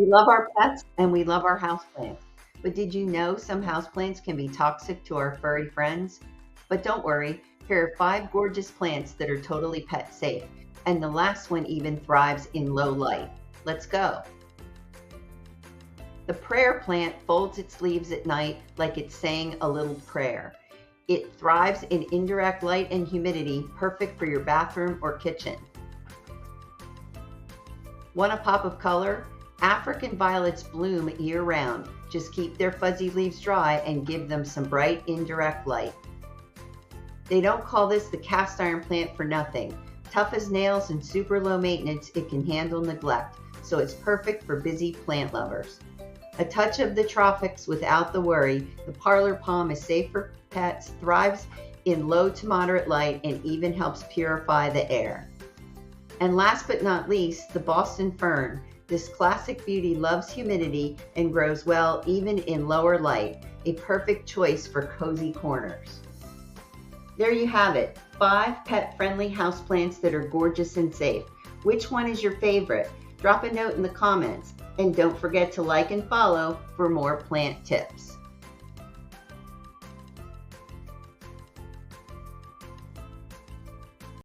We love our pets and we love our houseplants. But did you know some houseplants can be toxic to our furry friends? But don't worry, here are 5 gorgeous plants that are totally pet safe. And the last one even thrives in low light. Let's go. The prayer plant folds its leaves at night like it's saying a little prayer. It thrives in indirect light and humidity, perfect for your bathroom or kitchen. Want a pop of color? African violets bloom year-round. Just keep their fuzzy leaves dry and give them some bright, indirect light. They don't call this the cast iron plant for nothing. Tough as nails and super low maintenance, it can handle neglect, so it's perfect for busy plant lovers. A touch of the tropics without the worry, the parlor palm is safe for pets, thrives in low to moderate light, and even helps purify the air. And last but not least, the Boston fern. This classic beauty loves humidity and grows well even in lower light, a perfect choice for cozy corners. There you have it, 5 pet-friendly houseplants that are gorgeous and safe. Which one is your favorite? Drop a note in the comments, and don't forget to like and follow for more plant tips.